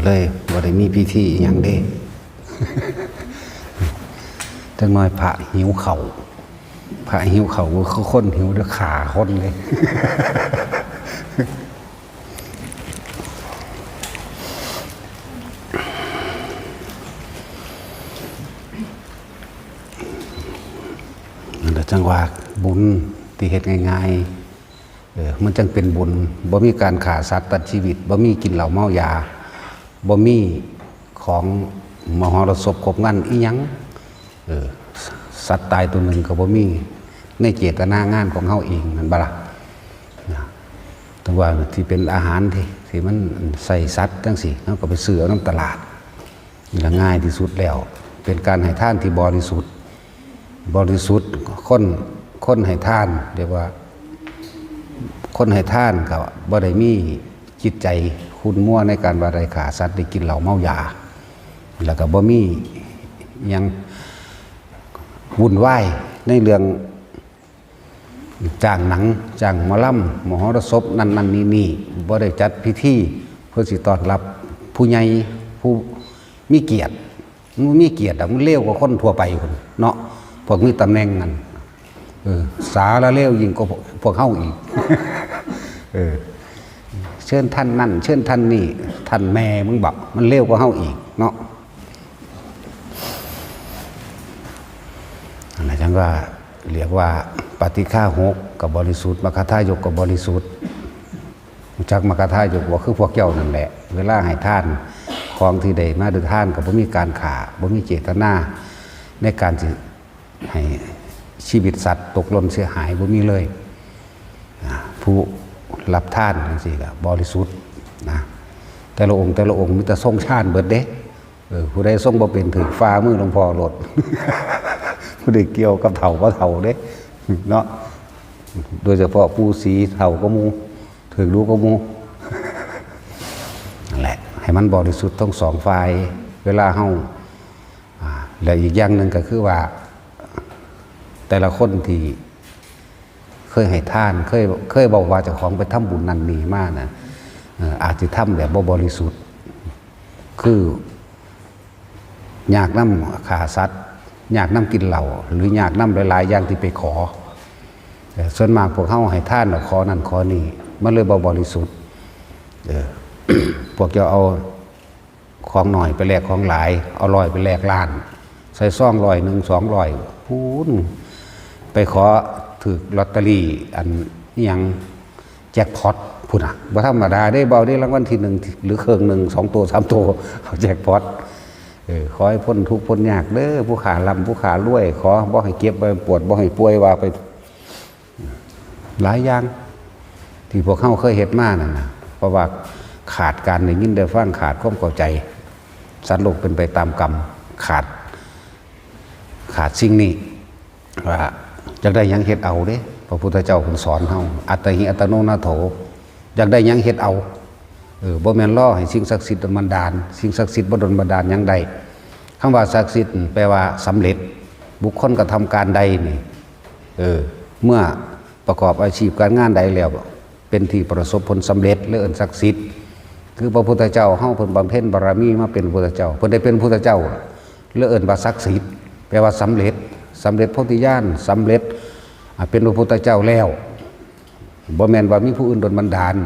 เลยบ่ได้มีพิธีอย่างเด้ จังน้อยพระหิวเข่าพระหิวเข่าคือคนหิวด้วยขาคนเลยจังหวะบุญที่เฮ็ดง่ายๆมันจังเป็นบุญบ่มีการฆ่าสัตว์ตัดชีวิตบ่มีกินเหล้าเมายาบ่มีของมหรสพครบงานอีหยังสัตว์ตายตัวหนึ่งก็บ่มีในเจตนางานของเฮาเองนั่นบ่ล่ะแต่ว่าที่เป็นอาหารที่มันใส่สัตว์จังซี่เฮาก็ไปซื้อเอานำตลาดนี่ละง่ายที่สุดแล้วเป็นการให้ทานที่บริสุทธิ์คนให้ทานเรียกว่าคนให้ทานก็บ่ได้มีจิตใจคุณมั่วในการว่าได้ฆ่าสัตว์ได้กินเหล้าเมายาแล้วก็บ่มียังวุ่นวายในเรื่องจ้างหนังจ้างหมอลำมหรสพนั่นนี่บ่ได้จัดพิธีเพื่อสิต้อนรับผู้ใหญ่ผู้มีเกียรติมันเลวกว่าคนทั่วไปคนเนาะพวกมีตำแหน่งนั้นสาละเลวยิ่งกว่าพวกเฮาอีกเชิญท่านนั่นเชิญท่านนี่ท่านแม่มึงบอกมันเลวกว่าเฮาอีกเนาะอะไรจังว่าเรียกว่าปฏิฆาหกกับบริสุทธิ์มคธายกกับบริสุทธิ์จักมคธายกว่าคือพวกเจ้านั่นแหละเวลาให้ท่านของที่ใดมาด้วยท่านก็บ่มีการฆ่าบ่มีเจตนาในการที่ให้ชีวิตสัตว์ตกหล่นเสียหายบ่มีเลยผู้รับท่านจังซี่ก็บริสุทธิ์นะแต่ละองค์มีแต่ทรงชาติเบิดเด้ผู้ใดทรงบ่เป็นถึงฟ้ามือหลวงพ่อหลด ผู้ใดเกี่ยวกับเฒ่าบ่เฒ่าเด้เนาะโดยเฉพาะผู้สีเฒ่าก็มูถึงรู้ก็มูนั่นแหละให้มันบริสุทธิ์ทั้งสองฝ่ายเวลาเฮาแล้วอีกอย่างหนึ่งก็คือว่าแต่ละคนที่เคยให้ทานเคยบอกว่าเจ้าของไปทำบุญนั่นนี่มากนะอาจจะทำแบบบ่บริสุทธิ์คืออยากน้ำขาสัตว์อยากน้ำกินเหล้าหรืออยากน้ำหลายๆอย่างที่ไปขอส่วนมากพวกเขาให้ทานขอนั่นขอนี่มันเลยบ่บริสุทธิ์พวกจะเอาของหน่อยไปแลกของหลายเอา100ไปแลกล้านใส่ซ่อง100 1 200พูนไปขอถือลอตเตอรี่อันนี้ยังแจ็คพอตพูดอ่ะบ่ธรรมดาได้เบาได้รางวัลที่1หรือเครื่อง1 2 ตัว 3 ตัวเขาแจ็คพอตขอให้พ้นทุกข์พ้นยากเด้อผู้ขาลำผู้ขารวยขอบ่ให้เก็บบ่ให้ปวดบ่ให้ป่วยว่าไปหลายอย่างที่พวกเขาเคยเฮ็ดมานั่นนะเพราะว่าขาดการได้ยินได้ฟังขาดความเข้าใจสัตว์โลกเป็นไปตามกรรมขาดสิ่งนี้ว่าอยากได้ยังเฮ็ดเอาเด้พระพุทธเจ้าเพิ่นสอนเฮาอัตติหิอัตโนนาโถอยากได้ยังเฮ็ดเอาบ่แม่นรอให้สิ่งศักดิ์สิทธิ์ดลบันดาลสิ่งศักดิ์สิทธิ์บ่ดลบันดาลยังใดคำว่าศักดิ์สิทธิ์แปลว่าสำเร็จบุคคลกระทำการใดนี่เมื่อประกอบอาชีพการงานใดแล้วเป็นที่ประสบผลสำเร็จและเอิ้นศักดิ์สิทธิ์คือพระพุทธเจ้าเฮาเพิ่นบำเพ็ญบารมีมาเป็นพระพุทธเจ้าเพิ่นได้เป็นพระพุทธเจ้าและเอิ้นว่าศักดิ์สิทธิ์แปลว่าสำเร็จโพธิญาณสำเร็จเป็นพระพุทธเจ้าแล้วบ่แม่นว่ามีผู้อื่นดลบันดาล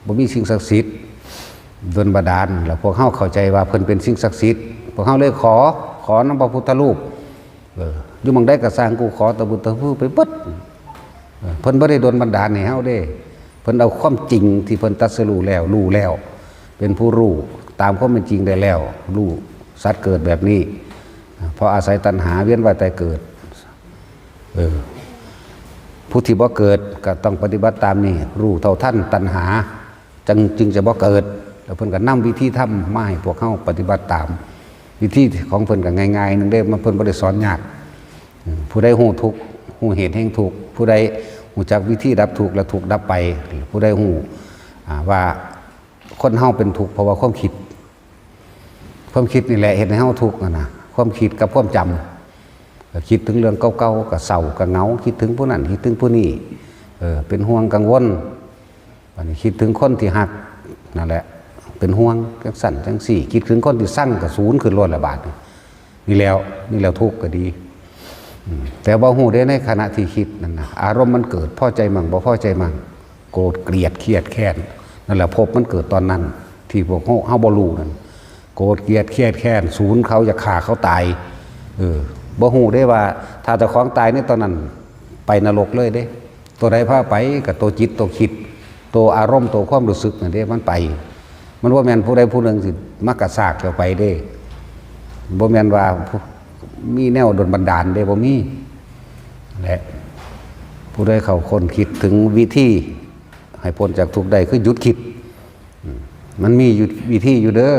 บ่มีสิ่งศักดิ์สิทธิ์ดลบันดาลแล้วพวกเฮาเข้าใจว่าเพิ่นเป็นสิ่งศักดิ์สิทธิ์พวกเฮาเลยขอนำพระพุทธรูปอยู่หม้องใดก็สร้างกูขอตะบุตะผู้ไปเบิดเพิ่นบ่ได้ดลบันดาลให้เฮาเด้เพิ่นเอาความจริงที่เพิ่นตรัสรู้แล้วเป็นผู้รู้ตามความเป็นจริงได้แล้วรู้สัตว์เกิดแบบนี้เพราะอาศัยตัณหาเวียนว่ายตายเกิดผู้ที่บ่เกิดก็ต้องปฏิบัติตามนี่รู้เท่าทันตัณหาจึงจะบ่เกิดแล้วเพิ่นก็นำวิธีทำมาให้พวกเฮาปฏิบัติตามวิธีของเพิ่นก็ง่ายๆนึงเด้มันเพิ่นบ่ได้สอนยากผู้ใดฮู้ทุกข์ฮู้เหตุแห่งทุกข์ผู้ใดฮู้จักวิธีดับทุกข์และทุกข์ดับไปผู้ใดฮู้ว่าคนเฮาเป็นทุกข์เพราะว่าความคิดนี่แหละเฮ็ดให้เฮาทุกข์นะความคิดกับความจำคิดถึงเรื่องเก่าๆกับเศร้ากับเหงาคิดถึงผู้นั้นคิดถึงผู้นี้เป็นห่วงกังวลคิดถึงคนที่หักนั่นแหละ เป็นห่วงจังสั่นจังสี่คิดถึงคนที่สั่งกับศูนย์ขึ้นรถละบาทนี่แล้วทุกข์ก็ดีแต่ว่าหูได้ในขณะที่คิดนั่นนะอารมณ์มันเกิดพอใจมั่งบ่พอใจมั่งโกรธเกลียดเครียดแค้นนั่นแหละภพมันเกิดตอนนั้นที่พวกเฮาบ่รู้นั่นโกรธเกลียดเครียดแค้นศูนย์เขาจะฆ่าเขาตายบ่ฮู้ได้ว่าถ้าเจ้าของตายในตอนนั้นไปนรกเลยเด้ตัวใดพาไปกับตัวจิตตัวคิดตัวอารมณ์ตัวความรู้สึกนั่นเด้มันไปมันบ่แม่นผู้ใดผู้หนึ่งสิมักกะซากเข้าไปเด้บ่แม่นว่ามีแนวดลบันดาลเด้บ่มีและผู้ใดเข้าคนคิดถึงวิธีให้พ้นจากทุกข์ได้คือหยุดคิดมันมีอยู่วิธีอยู่เด้อ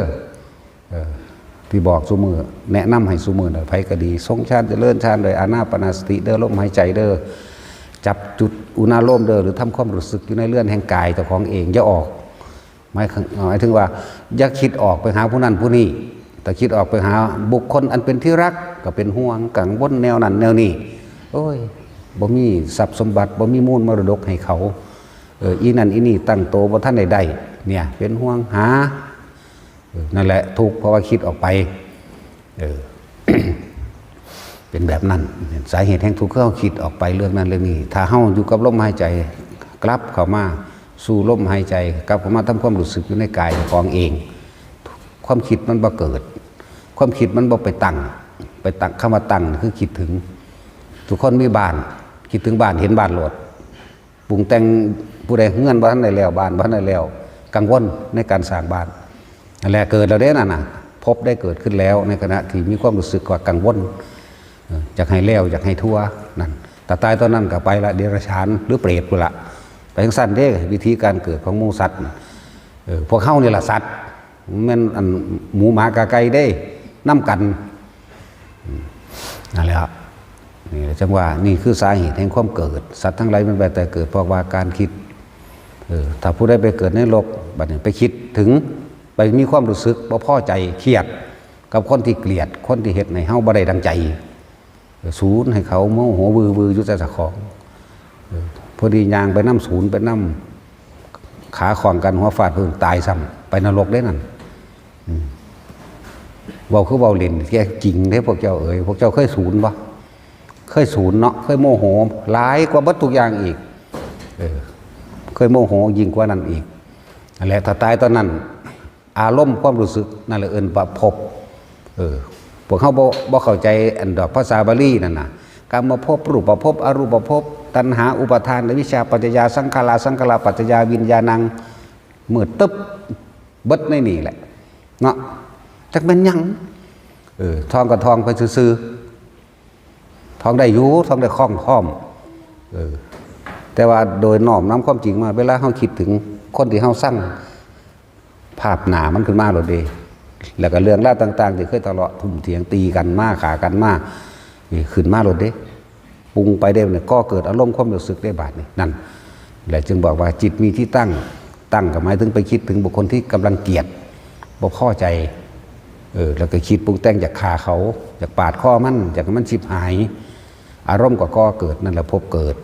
ที่บอกซุมือแนะนำให้ซุมือไผก็ดีทรงฌานเจริญฌานโดยอานาปานสติเด้อลมหายใจเด้อจับจุดอุณาโลมเด้อหรือทำความรู้สึกอยู่ในเลื่อนแห่งกายเจ้าของเองอย่าออกหมายถึงว่าอย่าคิดออกไปหาผู้นั้นผู้นี้แต่คิดออกไปหาบุคคลอันเป็นที่รักก็เป็นห่วงกังวลแนวนั้นแนวนี้โอ้ยบ่มีทรัพย์สมบัติบ่มีมูลมรดกให้เขาอีนั่นอีนี่ตั้งโตบ่ท่านใดๆเนี่ยเป็นห่วงหานั่นแหละทุกข์เพราะว่าคิดออกไปเป็นแบบนั้นสาเหตุแห่งทุกข์คือเฮาคิดออกไปเรื่องนั้นเรื่องนี้ถ้าเฮาอยู่กับลมหายใจกลับเข้ามาสู่ลมหายใจกลับเข้ามาทำความรู้สึกอยู่ในกายของเองความคิดมันบ่เกิดความคิดมันบ่ไปตั้งคำว่าตั้งคือคิดถึงทุกคนมีบ้านคิดถึงบ้านเห็นบ้านโลดปรุงแต่งผู้ใดเงื่อนบ้านไหนแล้วบ้านบ้านไหนแล้วกังวลในการสร้างบ้านนั่นแหละเกิดแล้วเด้นั่นน่ะพบได้เกิดขึ้นแล้วในขณะที่มีความรู้สึกว่ากังวลอยากให้แล้วอยากให้ทั่วนั่นแต่ตายตอนนั้นก็ไปละเดรัจฉานหรือเปรตไปละไปทั้งสั้นเด้วิธีการเกิดของหมูสัตว์พวกเข้านี่แหละสัตว์แม่นอันหมูหมากาไก่ได้น้ำกันนั่นแหละนี่จังว่านี่คือสาเหตุแห่งความเกิดสัตว์ทั้งหลายมันแต่เกิดเพราะว่าการคิดถ้าผู้ใดไปเกิดในโลกบัดนี้ไปคิดถึงไปมีความรู้สึกบ่พอใจเครียดกับคนที่เกลียดคนที่เฮ็ดให้เฮาบ่ได้ดังใจศูนย์ให้เขาโมโหวืออยู่แต่เจ้าของพอดียางไปน้ำศูนย์ไปน้ำขาขวางกันหัวฟาดพื้นตายซ้ำไปนรกได้นั่นเว้าคือเว้าเล่นแค่จริงเด้พวกเจ้าพวกเจ้าเคยศูนย์บ่เคยศูนย์เนาะเคยโมโหหลายกว่าบัดทุกอย่างอีกเคยโมโหยิ่งกว่านั้นอีกนั่นแหละถ้าตายตอนนั้นอารมณ์ความรู้สึกนั่นแหละว่าภพพวกเขาบ่เข้าใจอันดอกภาษาบาลีนั่นน่ะกรรมภพรูปภพอรูปภพตัณหาอุปาทานวิชชาปัจจยาสังขารปัจจยาวิญญาณังมืดตึ๊บเบิดในนี่แหละเนาะจักเป็นหยังทองกับทองไปซื้อทองได้อยู่ทองได้คล่องพร้อมแต่ว่าโดยน้อมน้ำความจริงมาเวลาเฮาคิดถึงคนที่เฮาสร้างภาพหนามันขึ้นมาโลดเด้แล้วก็เรื่องราวต่างๆที่เคยทะเลาะทุ่มเถียงตีกันมาขากันมานี่ขึ้นมาโลดเด้ปรุงไปได้เนี่ยก็เกิดอารมณ์ความรู้สึกได้บาดนี่นั่นแหละจึงบอกว่าจิตมีที่ตั้งก็หมายถึงไปคิดถึงบุคคลที่กำลังเกลียดบ่พอใจแล้วก็คิดปรุงแต่งจากฆ่าเขาจากปาดข้อมันจากมันชิบหายอารมณ์ก็เกิดนั่นแหละภพเกิด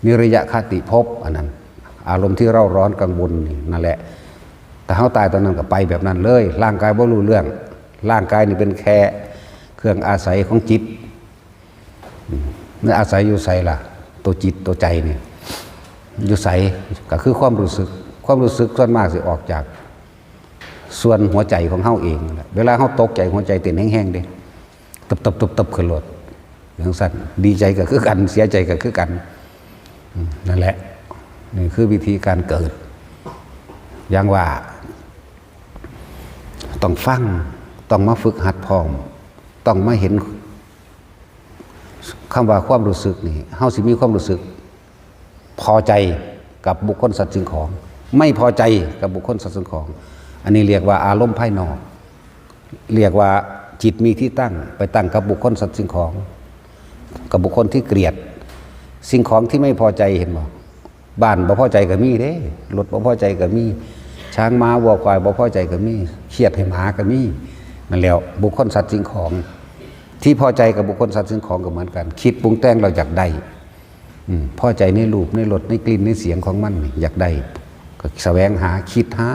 นิระยะคติภพอันนั้นอารมณ์ที่เร่าร้อนกังวลนี่นั่นแหละแต่เขาตายตอนนั้นก็ไปแบบนั้นเลยร่างกายบ่รู้เรื่องร่างกายนี่เป็นแค่เครื่องอาศัยของจิตเมื่ออาศัยอยู่ใส่ล่ะตัวจิตตัวใจนี่อยู่ใส่ก็คือความรู้สึกส่วนมากสิออกจากส่วนหัวใจของเฮาเองเวลาเฮาตกใจหัวใจเต้นแห้งๆเด้ตบขึ้นรถอย่างสั่นดีใจก็คือกันเสียใจก็คือกันนั่นแหละนี่คือวิธีการเกิดอย่างว่าต้องฟังต้องมาฝึกหัดพร้อมต้องมาเห็นคำว่าความรู้สึกนี่เฮาสิมีความรู้สึกพอใจกับบุคคลสัตว์สิ่งของไม่พอใจกับบุคคลสัตว์สิ่งของอันนี้เรียกว่าอารมณ์ภายนอกเรียกว่าจิตมีที่ตั้งไปตั้งกับบุคคลสัตว์สิ่งของกับบุคคลที่เกลียดสิ่งของที่ไม่พอใจเห็นบ่บ้านบ่พอใจก็มีเด้รถบ่พอใจก็มีช้างม้าวัวควายบ่พอใจก็มีเครียดให้หมาก็มีนั่นแล้วบุคคลสัตว์สิ่งของที่พอใจกับบุคคลสัตว์สิ่งของก็เหมือนกันคิดปรุงแต่งเราอยากได้พอใจในรูปในรสในกลิ่นในเสียงของมันอยากได้ก็แสวงหาคิดหา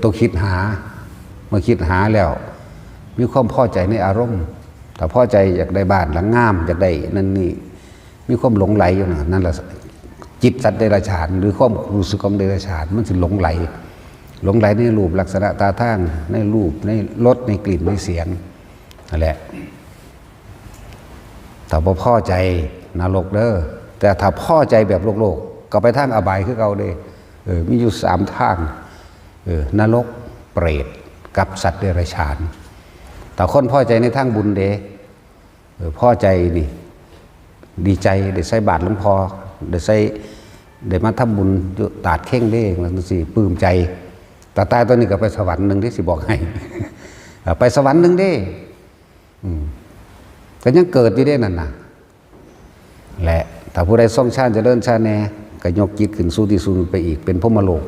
ต้องคิดหาเมื่อคิดหาแล้วมีความพอใจในอารมณ์ถ้าพอใจอยากได้บ้านหลังงามอยากได้นั่นนี่มีความหลงไหลอยู่นั่นแหละจิตสัตว์เดรัจฉานหรือความรู้สึกของเดรัจฉานมันสิหลงไหลในรูปลักษณะตาทางในรูปในรสในกลิ่นในเสียงนั่นแหละถ้าพอใจนรกเด้อแต่ถ้าพอใจแบบโลกก็ไปทางอบายคือเก่าเด้มีอยู่3ทางนรกเปรตกับสัตว์เดรัจฉานแต่คนพอใจในทางบุญเด้พอใจนี่ดีใจได้ใส่บาตรหลวงพ่อได้มาทำบุญอยู่ตาดเข่งเด้นั่นสิปลื้มใจแต่ตายตัวนี้ก็ไปสวรรค์หนึ่งที่สิบอกให้ ไปสวรรค์หนึ่งเด้ก็ยังเกิดอยู่ได้นั่นน่ะแหละถ้าผู้ใดทรงชาติจะเดินชาแน่ก็ยกจิตขึ้นสู่ที่สูงไปอีกเป็นพรหมโลก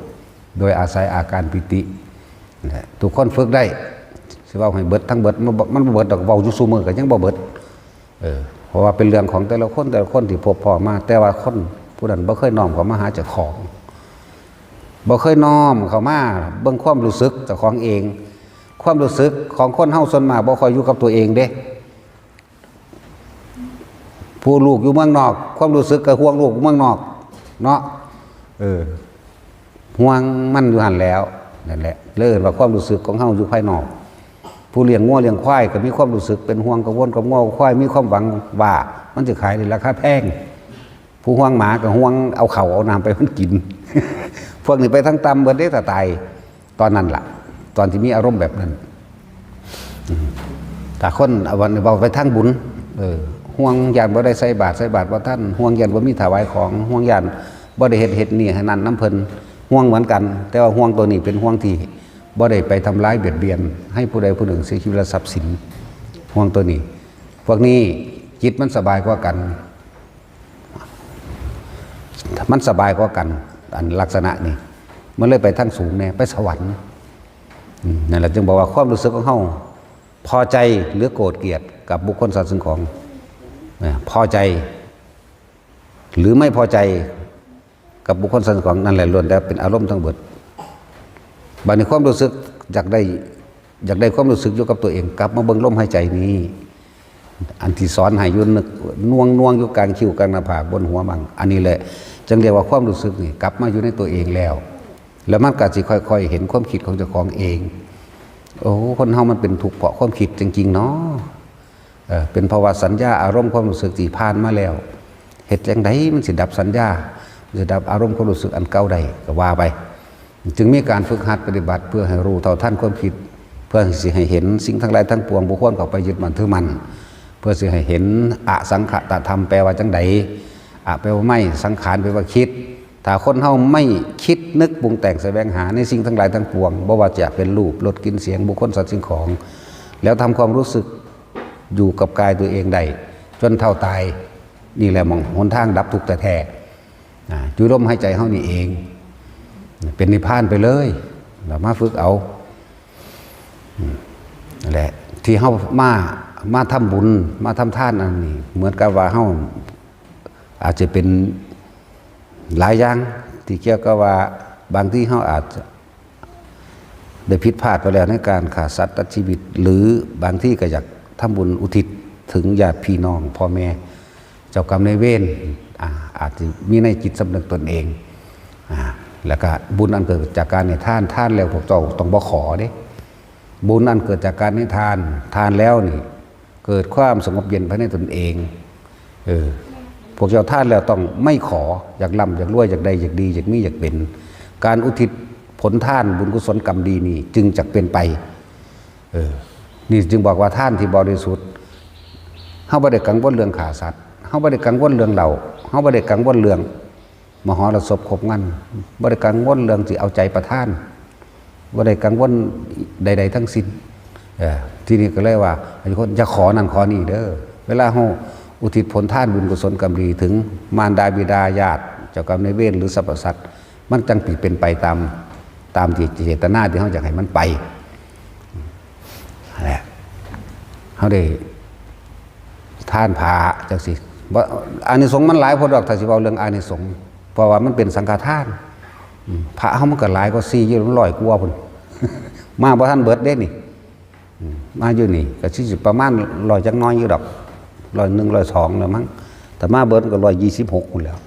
โดยอาศัยอาการปิติทุกคนฝึกได้สิว่าให้เบิดทั้งเบิดมันเบิดดอกเว้าอยู่ซุมื้อก็ยังบ่เบิดเพราะว่าเป็นเรื่องของแต่ละคนที่พบพอมาแต่ว่าคนผู้นั้นบ่เคยน้อมเข้ามาหาเจ้าของบ่เคยน้อมเข้ามาเบิ่งความรู้สึกเจ้าของเองความรู้สึกของคนเฮาส่วนมากบ่ค่อยอยู่กับตัวเองเด้ผู้ลูกอยู่เมืองนอกความรู้สึกก็ห่วงลูกเมืองนอกเนาะห่วงมันอยู่หั่นแล้วนั่นแหละเลยว่าความรู้สึกของเฮาอยู่ภายนอกผู้เลี้ยงงัวเลี้ยงควายก็มีความรู้สึกเป็นห่วงกังวลกับงัวควายมีความหวังว่ามันจะขายในราคาแพงผู้ห่วงหมาก็ห่วงเอาเข่าเอาน้ำไปมันกิน พวกนี้ไปทั้งตำเบิดได้แต่ตายตอนนั้นล่ะตอนที่มีอารมณ์แบบนั้นแต่คนวันเราไปทั้งบุญห่วงยานบ่ได้ใส่บาตรว่าท่านห่วงยานบ่มีถวายของห่วงยานบ่ได้เฮ็ดนี่ให้นั่นน้ำเพลินห่วงเหมือนกันแต่ว่าห่วงตัวนี้เป็นห่วงที่บ่ได้ไปทำร้ายเบียดเบียนให้ผู้ใดผู้หนึ่งเสียชีวิตและทรัพย์สินห่วงตัวนี้พวกนี้จิตมันสบายกว่ากันมันสบายกว่ากันอันลักษณะนี้มันเลยไปทั้งสูงแน่ไปสวรรค์นั่นแหละจึงบอกว่าความรู้สึกของเฮาพอใจหรือโกรธเกลียดกับบุคคลสัตว์สิ่งของพอใจหรือไม่พอใจกับบุคคลสัตว์สิ่งของนั่นแหละล้วนแต่เป็นอารมณ์ทั้งหมดบางในความรู้สึกอยากได้ความรู้สึกอยู่กับตัวเองกลับมาเบิ่งลมหายใจนี้อันที่สอนให้ยุ่นนึกน่วงอยู่กลางคิ้วกลางหน้าผากบนหัวบังอันนี้แหละจึงเรียกว่าความรู้สึกนี่กลับมาอยู่ในตัวเองแล้วมันก็สิค่อยๆเห็นความคิดของเจ้าของเองโอ้คนเฮามันเป็นทุกข์เพราะความคิดจริงๆเนาะเป็นภาวะสัญญาอารมณ์ความรู้สึกที่ผ่านมาแล้วเฮ็ดจังไดมันสิดับสัญญาสิดับอารมณ์ความรู้สึกอันเก่าได้ก็ว่าไปจึงมีการฝึกหัดปฏิบัติเพื่อให้รู้เท่าทันความคิดเพื่อสิให้เห็นสิ่งทั้งหลายทั้งปวงบุคคลเข้าไปยึดมั่นถือมั่นเพื่อสิให้เห็นอสังขตธรรมแปลว่าจังไดแปลว่าไม่สังขารแปลว่าคิดถ้าคนเฮาไม่คิดนึกปรุงแต่งแสวงหาในสิ่งทั้งหลายทั้งปวงบ่ว่าจะเป็นรูปรสกลิ่นเสียงบุคคลสัตว์สิ่งของแล้วทำความรู้สึกอยู่กับกายตัวเองได้จนเท่าตายนี่แหละมองหนทางดับทุกข์แท้ๆอยู่ลมหายใจเฮานี่เองเป็นนิพพานไปเลยเรามาฝึกเอานั่นแหละที่เฮามาทำบุญมาทำทานอันนี้เหมือนกับว่าเฮาอาจจะเป็นหลายอย่างที่เกี่ยวกับว่าบางที่เฮาอาจจะได้ผิดพลาดไปแล้วในการฆ่าสัตว์ตัดชีวิตหรือบางที่ก็อยากทำบุญอุทิศถึงญาติพี่น้องพ่อแม่เจ้ากรรมนายเวรอาจจะมีในจิตสำนึกตนเองแล้วก็บุญอันเกิดจากการให้ทานแล้วพวกเจ้าต้องบ่ขอเด้บุญอันเกิดจากการให้ทานแล้วนี่เกิดความสงบเย็นภายในตนเองพวกเจ้าทานแล้วต้องไม่ขออยากร่ำอยากรวยอยากได้อยากดีอยากมีอยากเป็นการอุทิศผลทานบุญกุศลกรรมดีนี่จึงจะเป็นไปนี่จึงบอกว่าท่านที่บริสุทธิ์เฮาบ่ได้กังวลเรื่องฆ่าสัตว์เฮาบ่ได้กังวลเรื่องเหล้าเฮาบ่ได้กังวลเรื่องมหรสพคบงันบ่ได้กังวลเรื่องสิเอาใจประทานบ่ได้กังวลใดๆทั้งสิ้นที่นี่ก็เลยว่าคนจะขอนั่นขอนี่เด้อเวลาเฮาอุทิศผลทานบุญกุศลกรรมดีถึงมารดาบิดาญาติเจ้ากรรมนายเวรหรือสรรพสัตว์มันจังเป็นไปตามเจตนาที่เฮาอยากให้มันไปแหละเฮาได้ทานผาจังสิว่าอานิสงส์มันหลายพอดอกถ้าสิเว้าเรื่องอานิสงส์เพราะว่ามันเป็นสังฆทานพระเฮามันก็หลายกว่า400กว่าพุ่น มาบ่ทันเบิดเด้นี่มาอยู่นี่ก็สิประมาณ100จักน้อยอยู่ดอก101 102แล้วมั้งแต่มาเบิดก็126พุ่นแล้ว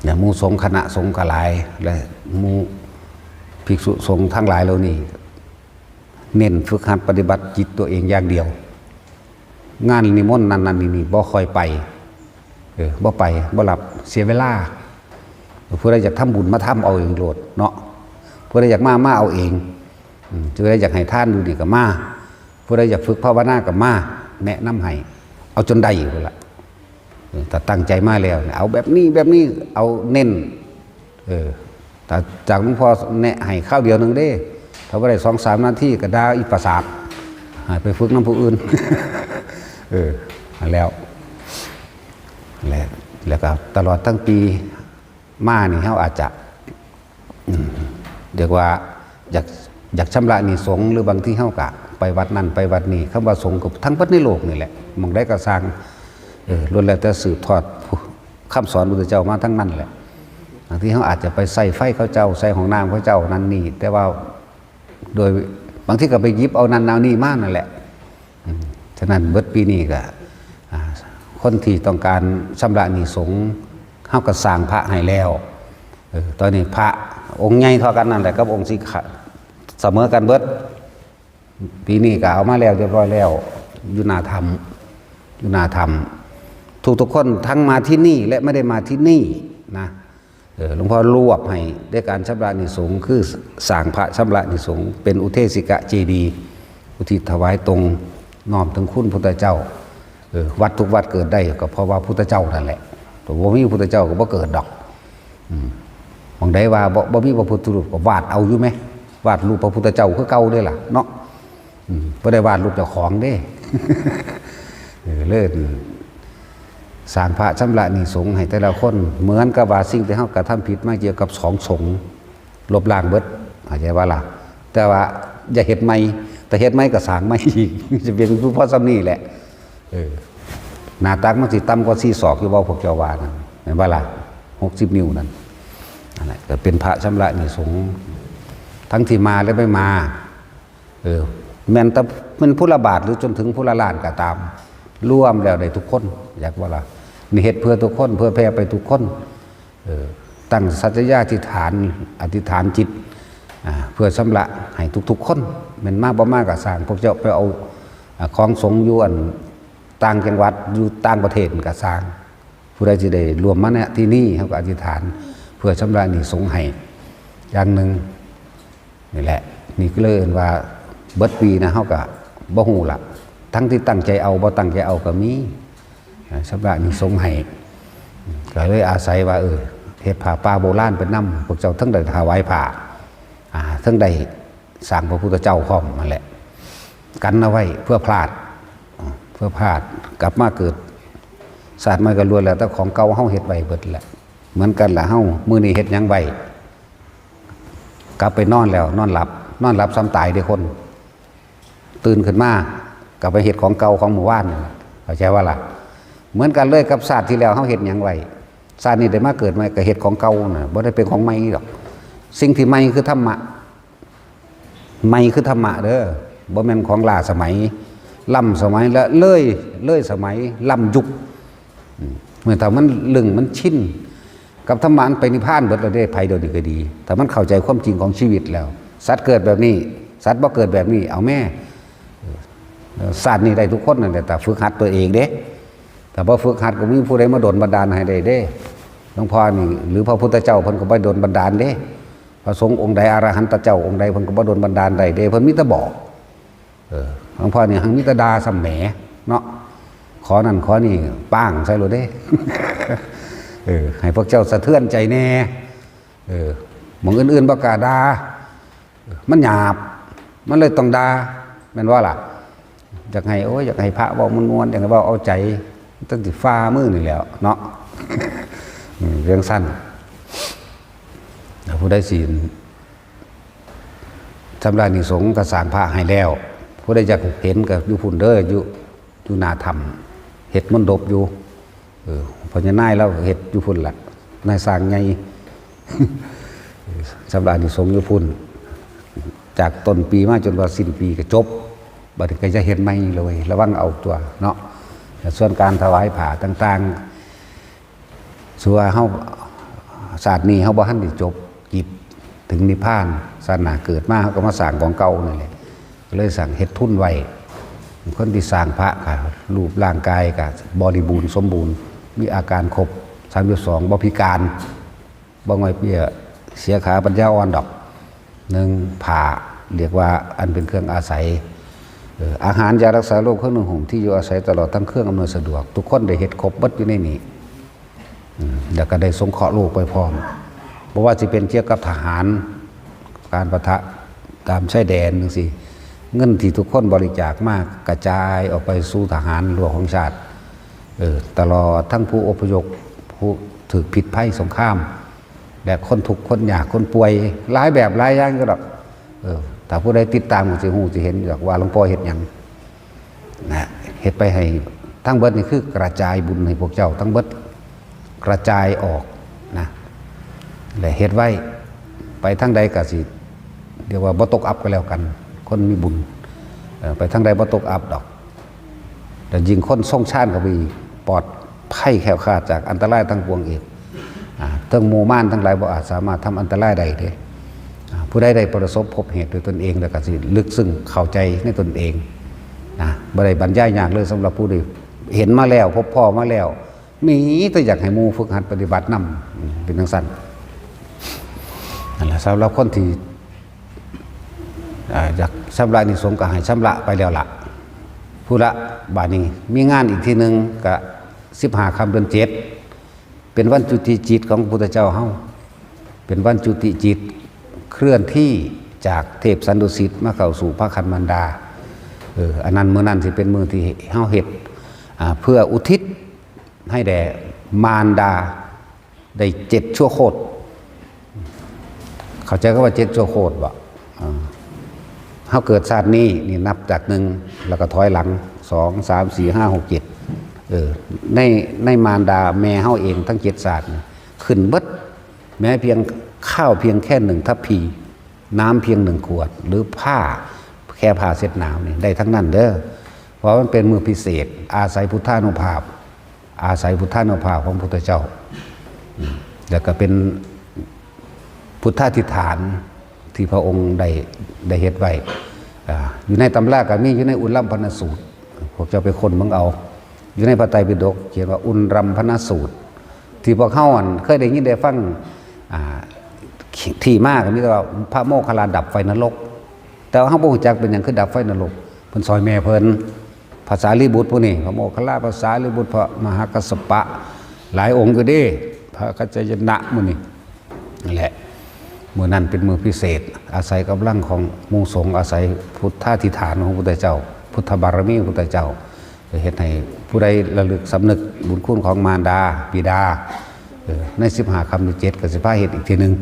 เนี่ยหมู่สงฆ์คณะสงฆ์ก็หลายและหมู่ภิกษุสงฆ์ทั้งหลายเหล่านี้เน้นฝึกหัดปฏิบัติจิตตัวเองอย่างเดียวงานนิมนต์นั่นนี่บ่ค่อยไปบ่ไปบ่หลับเสียเวลาผู้ใดอยากทำบุญมาทำเอาเองโลดเนาะผู้ใดอยากมาเอาเองผู้ใดอยากให้ท่านดูนี่ก็มาผู้ใดอยากฝึกภาวนาก็มาแนะนำให้เอาจนได้อยู่ละแต่ตั้งใจมาแล้วเอาแบบนี้เอาเน้นแต่จากหลวงพ่อแนะให้ข้าวเดียวนึงเด้ถ้าว่าได้2-3 นาทีก็ได้อีประสาทหายไปฝึกน้ำผู้อื่นแล้วก็ตลอดทั้งปีมานี่เขาอาจจะเรียกว่าอยากชำระหนี้สงฆ์หรือบางที่เขากะไปวัดนั่นไปวัดนี้คำว่าสงฆ์กับทั้งวัดในโลกนี่แหละมองได้กระซังล้วนแล้วแต่สืบทอดคำสอนพระพุทธเจ้ามาทั้งนั้นแหละบางที่เขาอาจจะไปใส่ไฟเขาเจ้าใส่ของน้ำเขาเจ้านั่นนี่แต่ว่าโดยบางที่ก็ไปยิบเอานั่นเอานี่มากนั่นแหละฉะนั้นเบิดปีนี้ก็คนที่ต้องการชำระหนี้สงฆ์เขาก็สร้างพระให้แล้วตอนนี้พระองค์ใหญ่เท่ากันนั่นแหละกับองค์สิเสมอกันเบิดปีนี้ก็เอามาแล้วเรียบร้อยแล้วอยู่นาธรรมทุกคนทั้งมาที่นี่และไม่ได้มาที่นี่นะหลวงพ่อรวบให้ด้วยการชำระหนี้สงฆ์คือสร้างพระชำระหนี้สงฆ์เป็นอุเทศิกะเจดีย์อุทิศถวายตรงน้อมถึงคุณพุทธเจ้าวัดทุกวัดเกิดได้ก็เพราะว่าพุทธเจ้านั่นแหละแต่ว่ามีพุทธเจ้าก็บ่เกิดดอกมองได้ว่าบ่มีพระพุทธรูปก็วาดเอาอยู่ไหมวาดรูปพระพุทธเจ้าคือเก่าด้วยล่ะเนาะบ่ได้วาดรูปเจ้าของเด้ เลิศสร้างพระชำระหนี้สงฆ์ให้แต่ละคนเหมือนกับว่าสิ่งที่เฮากระทำผิดมาเกี่ยวกับ2 สงฆ์ลบล้างเบิดเข้าใจว่าล่ะแต่ว่าอย่าเฮ็ดใหม่แต่เฮ็ดใหม่ก็สร้างใหม่อีกจะเป็นผู้พ่อซ้ำนี่แหละหน้าตักมันสิต่ำกว่า4 ศอกอยู่บ่พวกเจ้าว่านั่นเห็นบ่ล่ะ60 นิ้วนั่นนั่นแหละก็เป็นพระชำระหนี้สงฆ์ทั้งที่มาและไม่มาแม้นแต่เป็นผู้ละบาทหรือจนถึงผู้ละล้านก็ตามร่วมแล้วได้ทุกคนอยากว่าล่ะนี่เฮ็ดเพื่อทุกคนเพื่อแผ่ไปทุกคนตั้งสัจจะอธิษฐานจิตเพื่อชำระให้ทุกคนแม่นมากบ่มากก็สร้างพวกเจ้าไปเอาของสงฆ์อยู่อันต่างจังหวัดอยู่ต่างประเทศก็สร้างผู้ใดสิได้รวมมาเนี่ยที่นี่เฮาก็อธิษฐานเพื่อชำระหนี้สงฆ์ให้อย่างหนึ่งนี่แหละนี่ก็เลยว่าเบิดปีนะเฮาก็บ่ฮู้ล่ะทั้งที่ตั้งใจเอาบ่ตั้งใจเอาก็มีชำระหนี้สงฆ์ให้ก็เลยอาศัยว่าเฮ็ดผ้าป่าโบราณเป็นนำพวกเจ้าทั้งได้ถวายผ้าทั้งได้สร้างพระพุทธเจ้าพร้อมนั่นแหละกันเอาไว้เพื่อพลาดกลับมาเกิดศาสตร์ใหม่ก็ล้วนแล้วแต่ของเก่าเฮาเฮ็ดไว้เบิดแหละเหมือนกันล่ะเฮามื้อนี้เฮ็ดหยังไว้กลับไปนอนแล้วนอนหลับซ้ำตายเด้คนตื่นขึ้นมากลับไปเฮ็ดของเก่าของหมู่บ้านเข้าใจว่าล่ะเหมือนกันเลยกับศาสตร์ที่แล้วเฮาเฮ็ดหยังไว้ศาสตร์นี้ได้มาเกิดใหม่ก็เฮ็ดของเก่าน่ะบ่ได้เป็นของใหม่หรอกสิ่งที่ใหม่คือธรรมะใหม่คือธรรมะเด้อบ่แม่นของล้าสมัยล้ำสมัยและเลยสมัยล้ำยุคเมื่อถ้ามันลึงมันชินกับธรรมะไปนิพพานเบิดแล้วได้ภัยเดียวนี้ก็ดีแต่มันเข้าใจความจริงของชีวิตแล้วสัตว์เกิดแบบนี้สัตว์บ่เกิดแบบนี้เอาแม่ศาสตร์นี้ได้ทุกคนนั่นแหละแต่ฝึกหัดตัวเองเด้แต่พอฝึกหัดก็มีผู้ใดมาดลบันดาลให้ได้เด้หลวงพ่อนี่หรือพระพุทธเจ้าเพิ่นก็บ่ดลบันดาลเด้พระสงฆ์องค์ใดอรหันตเจ้าองค์ใดเพิ่นก็บ่ดลบันดาลได้เด้เพิ่นมีแต่บอกหลวงพ่อนี่หังมีแต่ด่าซ้ำแหมเนาะขอนั่นขอนี่ป้างใส่โลดเด้ ให้พวกเจ้าสะเทือนใจแน่หม่องอื่นๆบ่กล้าด่ามันหยาบมันเลยต้องด่าแม่นว่าล่ะอยากให้พระเว้ามวนๆอยากให้เว้าเอาใจตั้งแต่ฟ้ามือนี่แหล้วเนาะ เรื่องสั้นผู้ได้ศีลชำระหนี้สงฆ์ก็สร้างพระให้แล้วผู้ได้อยากเห็นก็อยู่พุ่นเด้ออยู่นาธรรมเฮ็ดมนต์ดบอยู่พญานายแล้วเฮ็ดอยู่พุ่นล่ะนายสร้างใหญ่ ชำระหนี้สงฆ์อยู่พุ่น จากต้นปีมาจนว่าสิ้นปีก็จบบัดนี้ก็จะเห็นไม่เลยระวังเอาตัวเนาะส่วนการถวายผ่าต่างๆส่วนเฮาศาสตร์นี้เฮาบ่ทันได้จบกิจถึงนิพพานศาสนาเกิดมาเฮาก็มาสร้างของเก่านั่นแหละก็เลยสั่งเฮ็ดทุนไว้คนที่สร้างพระก็รูปร่างกายก็บริบูรณ์สมบูรณ์มีอาการครบ32บ่พิการบ่ง่อยเปี้ยเสียขาปัญญาอ่อนดอก1ผ่าเรียกว่าอันเป็นเครื่องอาศัยอาหารยารักษาโรคเครื่องนึ่งห่มที่อยู่อาศัยตลอดทั้งเครื่องอำนวยสะดวกทุกคนได้เฮ็ดครบเบิดอยู่ในนี้แล้วก็ได้สงเคราะห์โลกไปพร้อมเพราะว่าสิเป็นเกี่ยวกับทหารการปะทะตามชายแดนจังซี่เงินที่ทุกคนบริจาคมากกระจายออกไปสู่ทหารหลวงของชาติตลอดทั้งผู้อพยพผู้ถูกผิดภัยสงครามและคนทุกข์คนยากคนป่วยหลายแบบหลายอย่างก็ดอกถ้าผู้ใดติดตามก็สิฮู้สิเห็นว่าหลวงพ่อเฮ็ดหยังนะเฮ็ดไปให้ทั้งเบิดนี่คือกระจายบุญให้พวกเจ้าทั้งเบิดกระจายออกนะและเฮ็ดไว้ไปทั้งใดก็สิเรียกว่าบ่ตกอับก็แล้วกันคนมีบุญไปทั้งใดบ่ตกอับดอกแต่ยิ่งคนทรงชาติก็มีปลอดภัยแคล้วคลาดจากอันตรายทั้งปวงอีกทั้งหมู่ม่านทั้งหลายบ่อาจสามารถทำอันตรายใดได้ผู้ใดได้ประสบพบเหตุโดยตนเองแล้วก็สิลึกซึ้งเข้าใจในตนเองนะบ่ได้บรรยายยากเลยสำหรับผู้ที่เห็นมาแล้วพบพ่อมาแล้วมีแต่อยากให้หมู่ฝึกหัดปฏิบัตินำเป็นจังซั่นนั่นแหละสำหรับคนที่อยากชำระนิสงส์ก็ให้ชำระไปแล้วล่ะผู้ละบาดนี้มีงานอีกทีนึงก็15 ค่ำเดือน7เป็นวันจุติจิตของพระพุทธเจ้าเฮาเป็นวันจุติจิตเคลื่อนที่จากเทพสันดุสิตมาเข้าสู่พระคันมันดาอันนั้นมื้อนั้นสิเป็นมื้อที่เฮาเฮ็ดเพื่ออุทิศให้แด่มารดาได้7ชั่วโคตรเข้าใจก็ว่า7ชั่วโคตรบ่เฮาเกิดชาตินี้นี่นับจาก1แล้วก็ถอยหลัง2 3 4 5 6 7ในมารดาแม่เฮาเองทั้ง7ชาติขึ้นเบิดแม้เพียงข้าวเพียงแค่1 ทัพพีน้ำเพียง1 ขวดหรือผ้าแค่ผ้าเช็ดหนาวนี่ได้ทั้งนั้นเด้อเพราะมันเป็นมือพิเศษอาศัยพุทธานุภาพของพุทธเจ้าแล้วก็เป็นพุทธาธิษฐานที่พระองค์ได้เฮ็ดไว้อยู่ในตำราก็มีอยู่ในอุลลัมพนสูตรพวกเจ้าไปค้นเบิ่งเอาอยู่ในพระไตรปิฎกเขียนว่าอุลลัมพนสูตรที่พวกเฮาเคยได้ยินได้ฟังที่มากก็มีแต่ว่าพระโมคคัลลาดับไฟนรกแต่ว่าเฮาบ่รู้จักเป็นหยังคือดับไฟนรกเพิ่นซอยแม่เพิ่นภาษาลีบุตรผู้นี้พระโมคคัลลาภาษาลีบุตรพระมหากัสสปะหลายองค์ก็เด้พระกัจจายนะมื้อนี้นั่นแหละมื้อนั้นเป็นมื้อพิเศษอาศัยกำลังของหมู่สงฆ์อาศัยพุทธาธิษฐานของพระพุทธเจ้าพุทธบารมีของพระพุทธเจ้าเฮ็ดให้ผู้ใดระลึกสำนึกบุญคุณของมารดาบิดาใน15 ค่ำเดือน7ก็สิพาเฮ็ดอีกทีนึง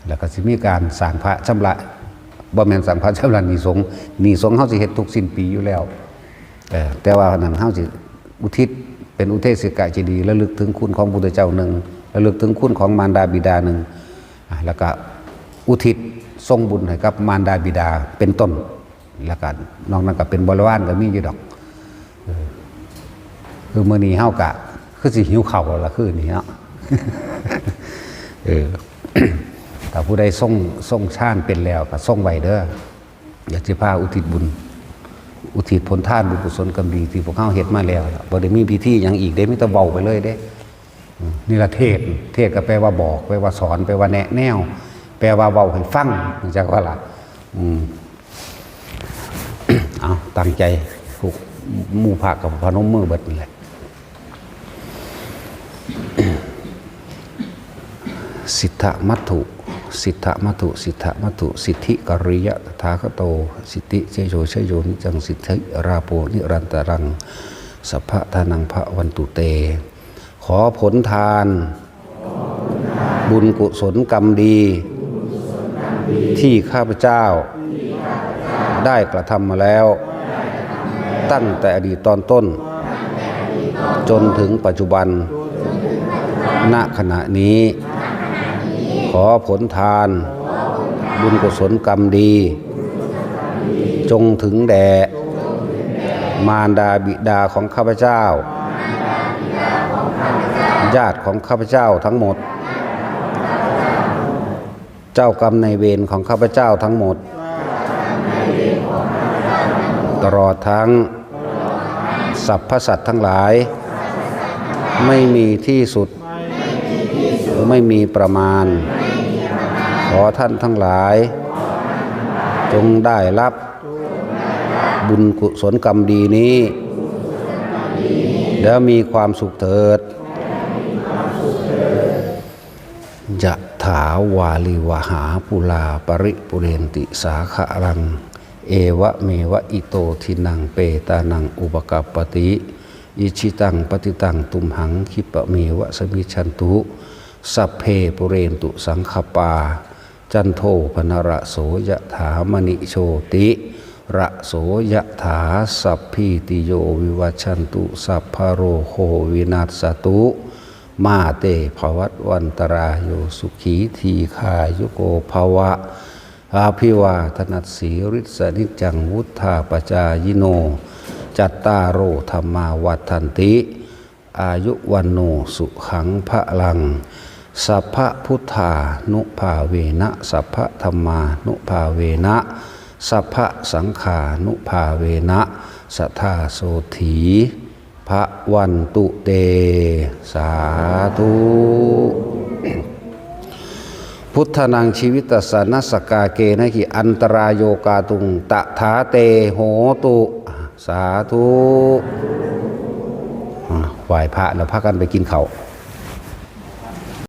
แล้วก็สิมีการสร้างพระชำระบ่แม่นสร้างพระชำระหนี้สงฆ์เฮาสิเฮ็ดทุกสิ้นปีอยู่แล้วแต่ว่านั้นเฮาสิอุทิศเป็นอุเทศิกะเจดีย์ระลึกถึงคุณของพระพุทธเจ้า1ระลึกถึงคุณของมารดาบิดา1แล้วก็อุทิศทรงบุญให้กับมารดาบิดาเป็นต้นแล้วก็นอกนั้นก็เป็นบริวารก็มีอยู่ดอกคือมื้อนี้เฮาก็คือสิหิวข้าวแล้วล่ะคือนี่เนาะถ้าผู้ใดทรงชาญเป็นแล้วก็ทรงไว้เด้ออยากสิพาอุทิศบุญอุทิศผลทานบุญกุศลกรรมดีที่พวกเฮาเฮ็ดมาแล้วบ่ได้มีพิธีหยังอีกเด้มีแต่เว้าไปเลยเด้นี่ละเทศก็แปลว่าบอกแปลว่าสอนแปลว่าแนะแนวแปลว่าเว้าให้ฟังจักว่าล่ะเอาตั้งใจทุกหมู่ภาคกับพนมมือเบิดนี่แหละสิทธมัตถุสิทธิกริยะตถาคโตสิทธิเชโยนิจังสิทธิราโปนิรันตรังสัพพะทานังภวันตุเตขอผลทานบุญกุศลกรรมดีที่ข้าพเจ้าได้กระทำมาแล้วตั้งแต่อดีตตอนต้นจนถึงปัจจุบันณขณะนี้ขอผลทานบุญกุศลกรรมดี จงถึงแด่มารดาบิดาของข้าพเจ้าญาติของข้าพเจ้าทั้งหมดเจ้ากรรมนายเวรของข้าพเจ้าทั้งหมดตลอดทั้งสรรพสัตว์ทั้งหลายไม่มีที่สุดไม่มีประมาณขอท่านทั้งหลายจงได้รับบุญกุศลกรรมดีนี้แล้วมีความสุขเถิดยะถาวาลิวหาปุลาปริปุเรนติสาขะรังเอวะเมวะอิโตทินังเปตานังอุปกัปปติอิชิตังปฏิตังตุมหังคิปะเมวะสมิชันตุสัพเพปุเรนตุสังขปาจันโทปนระโสยะถามณิโชติระโสยะถาสัพพิติโยวิวัชชันตุสัพพโรโควินัสสตุมาเตภวัตวันตรายโยสุขีทีคายุโกภวะอาภิวาทนัสสีริสนิจจังวุธาปจายโนจัตตารโอธรรมาวัฏันติอายุวันโนสุขังพะลังสัพพะพุทธานุภาเวนะสัพพะธัมมานุภาเวนะสัพพะสังขานุภาเวนะสัทธาโสถีพระวันตุเตสาธุพุทธนังชีวิตสนัสสกาเกนะขิอันตรายโยกาตุงตถาเตโหตุสาธุไหว้พระแล้วพากันไปกินข้าว